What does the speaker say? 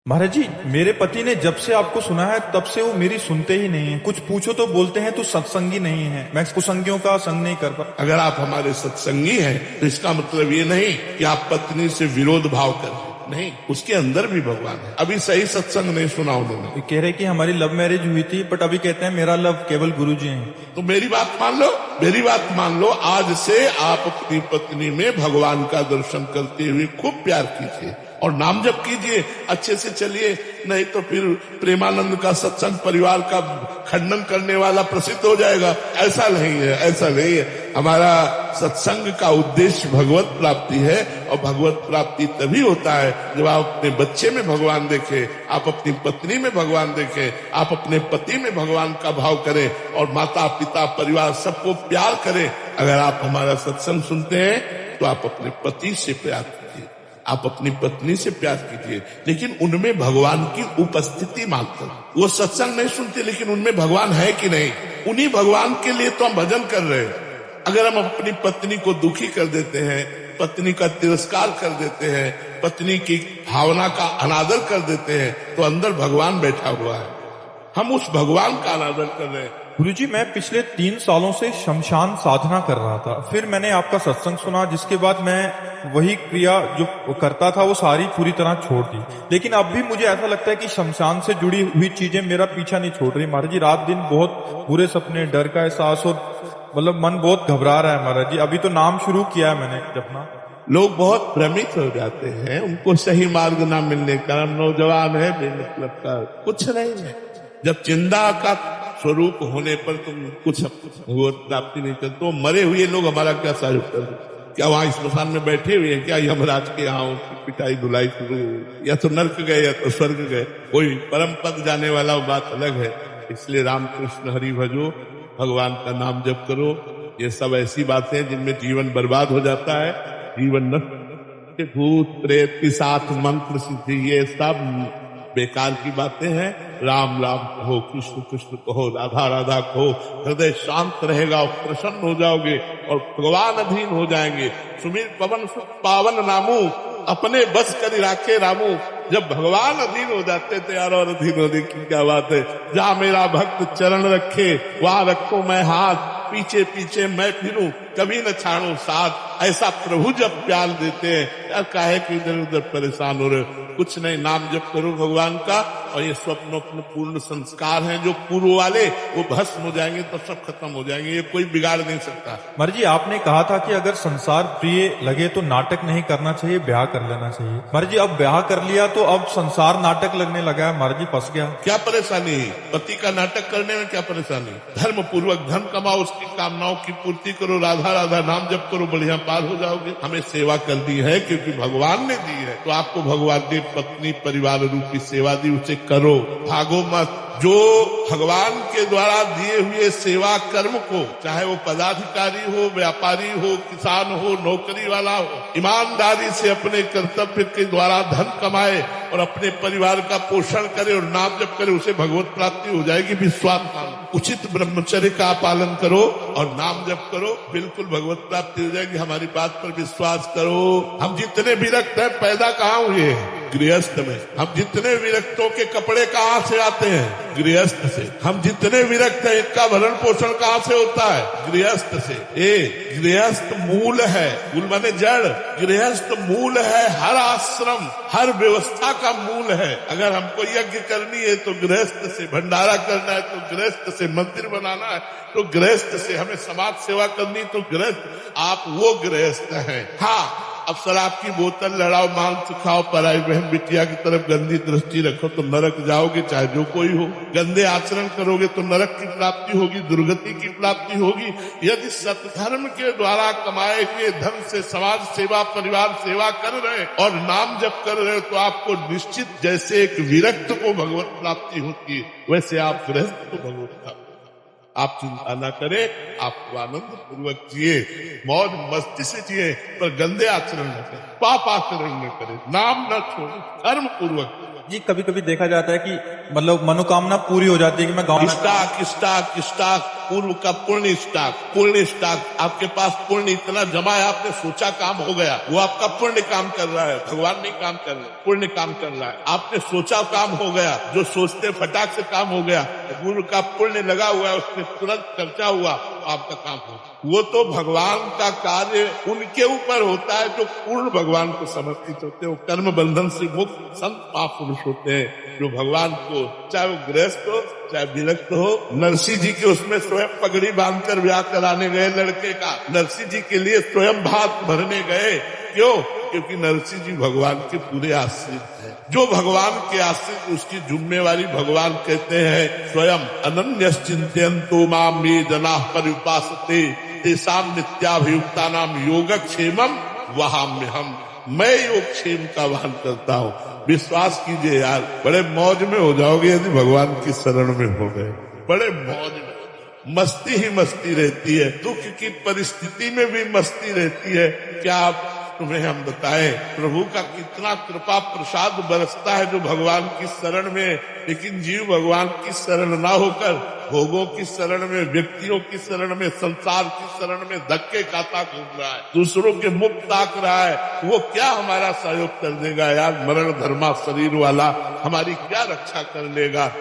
महाराज जी, मेरे पति ने जब से आपको सुना है तब से वो मेरी सुनते ही नहीं है। कुछ पूछो तो बोलते हैं तू सत्संगी नहीं है। मैं कुसंगियों का संग नहीं कर पाता। अगर आप हमारे सत्संगी हैं तो इसका मतलब ये नहीं कि आप पत्नी से विरोध भाव करें, नहीं, उसके अंदर भी भगवान है। अभी सही सत्संग नहीं सुना उन्होंने। कह रहे कि हमारी लव मैरिज हुई थी, बट अभी कहते हैं मेरा लव केवल गुरुजी हैं। तो मेरी बात मान लो, मेरी बात मान लो। आज से आप अपनी पत्नी में भगवान का दर्शन करते हुए खूब प्यार कीजिए और नाम जप कीजिए, अच्छे से चलिए। नहीं तो फिर प्रेमानंद का सत्संग परिवार का खंडन करने वाला प्रसिद्ध हो जाएगा। ऐसा नहीं है, ऐसा नहीं है। हमारा सत्संग का उद्देश्य भगवत प्राप्ति है, और भगवत प्राप्ति तभी होता है जब आप अपने बच्चे में भगवान देखें, आप अपनी पत्नी में भगवान देखें, आप अपने पति में भगवान का भाव करें, और माता पिता परिवार सबको प्यार करें। अगर आप हमारा सत्संग सुनते हैं तो आप अपने पति से प्यार कीजिए, आप अपनी पत्नी से प्यार कीजिए, लेकिन उनमें भगवान की उपस्थिति मात्र। वो सत्संग नहीं सुनते लेकिन उनमें भगवान है कि नहीं, उन्हीं भगवान के लिए तो हम भजन कर रहे हैं। अगर हम अपनी पत्नी को दुखी कर देते हैं, पत्नी का तिरस्कार कर देते हैं, पत्नी की भावना का अनादर कर देते हैं, तो अंदर भगवान बैठा हुआ है। हम उस भगवान का अनादर कर रहे हैं। गुरुजी, मैं पिछले 3 सालों से शमशान साधना कर रहा था। फिर मैंने आपका सत्संग सुना, जिसके बाद मैं वही क्रिया जो करता था वो सारी पूरी तरह छोड़ दी। लेकिन अब भी मुझे ऐसा लगता है कि शमशान से जुड़ी हुई चीजें मेरा पीछा नहीं छोड़ रही। महाराज जी, रात दिन बहुत बुरे सपने, डर का एहसास, और मतलब मन बहुत घबरा रहा है। महाराज जी, अभी तो नाम शुरू किया है मैंने जपना। लोग बहुत भ्रमित हो जाते हैं, उनको सही मार्ग ना मिलने का। नौजवान है बेमतलब का, कुछ नहीं है। जब चिंता का स्वरूप होने पर तुम कुछ प्राप्ति नहीं करते तो मरे हुए लोग हमारा क्या सहयोग कर? क्या वहां स्मशान में बैठे हुए हैं क्या यमराज के यहाँ पिटाई धुलाई शुरू, या तो नर्क गए या तो स्वर्ग गए? कोई परम पद जाने वाला, वो बात अलग है। इसलिए रामकृष्ण हरि भजो, भगवान का नाम जप करो। ये सब ऐसी बातें जिनमें जीवन बर्बाद हो जाता है, जीवन नष्ट। भूत प्रेत के साथ मंत्र सिद्धि, ये सब बेकार की बातें हैं। राम राम कहो, कृष्ण कृष्ण कहो, राधा राधा कहो, हृदय शांत रहेगा और प्रसन्न हो जाओगे और भगवान अधीन हो जाएंगे। सुमिर पवन सुख पावन नामू, अपने बस कर राखे रामू। जब भगवान अधीन हो जाते थे यार, और अधीन होने की क्या बात है। जहाँ मेरा भक्त चरण रखे वहां रखो मैं हाथ, पीछे पीछे मैं फिरूं कभी न छाड़ू साथ। ऐसा प्रभु जब प्यार देते हैं यार, काहे कि इधर उधर परेशान हो रहे। कुछ नहीं, नाम जप करो भगवान का, और ये स्वप्न पूर्ण संस्कार हैं जो पूर्व वाले, वो भस्म हो जाएंगे तो सब खत्म हो जाएंगे। ये कोई बिगाड़ नहीं सकता। महाराज जी, आपने कहा था कि अगर संसार प्रिय लगे तो नाटक नहीं करना चाहिए, ब्याह कर लेना चाहिए। महाराज जी, अब ब्याह कर लिया तो अब संसार नाटक लगने लगा है। महाराज जी, फंस गया। क्या परेशानी है? पति का नाटक करने में क्या परेशानी? धर्म पूर्वक धन कमाओ, उसकी कामनाओं की पूर्ति करो, राधा राधा नाम जप करो, बढ़िया पार हो जाओगे। हमें सेवा करनी है क्योंकि भगवान ने दी है, तो आपको भगवान ने पत्नी परिवार रूपी सेवा दी, उसे करो, भागो मत। जो भगवान के द्वारा दिए हुए सेवा कर्म को, चाहे वो पदाधिकारी हो, व्यापारी हो, किसान हो, नौकरी वाला हो, ईमानदारी से अपने कर्तव्य के द्वारा धन कमाए और अपने परिवार का पोषण करे और नाम जप करे, उसे भगवत प्राप्ति हो जाएगी। विश्वास मानो, उचित ब्रह्मचर्य का पालन करो और नाम जप करो, बिल्कुल भगवत प्राप्ति हो जाएगी। हमारी बात पर विश्वास करो। हम जितने विरक्त हैं, पैदा कहाँ हुए? गृहस्थ में। हम जितने विरक्तों के कपड़े कहाँ से आते हैं? गृहस्थ से। हम जितने विरक्त हैं, इनका भरण पोषण कहाँ से होता है? गृहस्थ से। गृहस्थ मूल है, मूल माने जड़। गृहस्थ मूल है, हर आश्रम हर व्यवस्था का मूल है। अगर हमको यज्ञ करनी है तो गृहस्थ से, भंडारा करना है तो गृहस्थ से, मंदिर बनाना है तो गृहस्थ से, हमें समाज सेवा करनी तो गृहस्थ। आप वो गृहस्थ हैं। हाँ, अब शराब की बोतल लड़ाओ, मांस खाओ, पराई बहन बिटिया की तरफ गंदी दृष्टि रखो तो नरक जाओगे, चाहे जो कोई हो। गंदे आचरण करोगे तो नरक की प्राप्ति होगी, दुर्गति की प्राप्ति होगी। यदि सत्धर्म के द्वारा कमाए हुए धन से समाज सेवा, परिवार सेवा कर रहे और नाम जप कर रहे हो, तो आपको निश्चित जैसे एक विरक्त को भगवत प्राप्ति होती है, वैसे आप गृहस्थ को भगवत प्राप्ति। आप चिंता न करें, आप आनंद पूर्वक जिए, मौज मस्ती से जिए, पर गंदे आचरण न करें, पाप आचरण न करें, नाम न छोड़ें, धर्म पूर्वक। जी, कभी कभी देखा जाता है कि मतलब मनोकामना पूरी हो जाती है कि मैं गाँव स्टाक पूर्व का पुण्य स्टॉक आपके पास पुण्य इतना जमा है, आपने सोचा काम हो गया, वो आपका पुण्य काम कर रहा है, भगवान नहीं काम कर रहे, पुण्य काम कर रहा है। आपने सोचा काम हो गया, जो सोचते फटाक से काम हो गया, गुरु का पुण्य लगा हुआ है, उसमें तुरंत चर्चा हुआ, आपका काम हो। वो तो भगवान का कार्य उनके ऊपर होता है जो पूर्ण भगवान को समर्पित होते हैं, वो कर्म बंधन से मुक्त संत महापुरुष होते हैं, जो भगवान को, चाहे वो गृहस्थ हो चाहे विरक्त हो। नरसिंह जी के उसमें स्वयं पगड़ी बांधकर ब्याह कराने गए लड़के का, नरसिंह जी के लिए स्वयं भात भरने गए। क्यों? क्योंकि नरसिंह जी भगवान के पूरे आश्रित है। जो भगवान के आश्रित, उसकी जिम्मेवारी भगवान कहते हैं स्वयं अनन्यश्चिन्तयन्तो माम ये जनाः पर्युपासते तेषां नित्याभियुक्तानां योगक्षेमं वहाम्यहम्। मैं योगक्षेम का वाहन करता हूँ। विश्वास कीजिए यार, बड़े मौज में हो जाओगे यदि भगवान की शरण में हो गए। बड़े मौज में, मस्ती ही मस्ती रहती है, दुख की परिस्थिति में भी मस्ती रहती है। क्या आप तुम्हें हम बताएं, प्रभु का कितना कृपा प्रसाद बरसता है जो भगवान की शरण में, लेकिन जीव भगवान की शरण ना होकर भोगों की शरण में, व्यक्तियों की शरण में, संसार की शरण में धक्के खाता घूम रहा है, दूसरों के मुख ताक रहा है। वो क्या हमारा सहयोग कर देगा यार? मरण धर्मा शरीर वाला हमारी क्या रक्षा कर लेगा?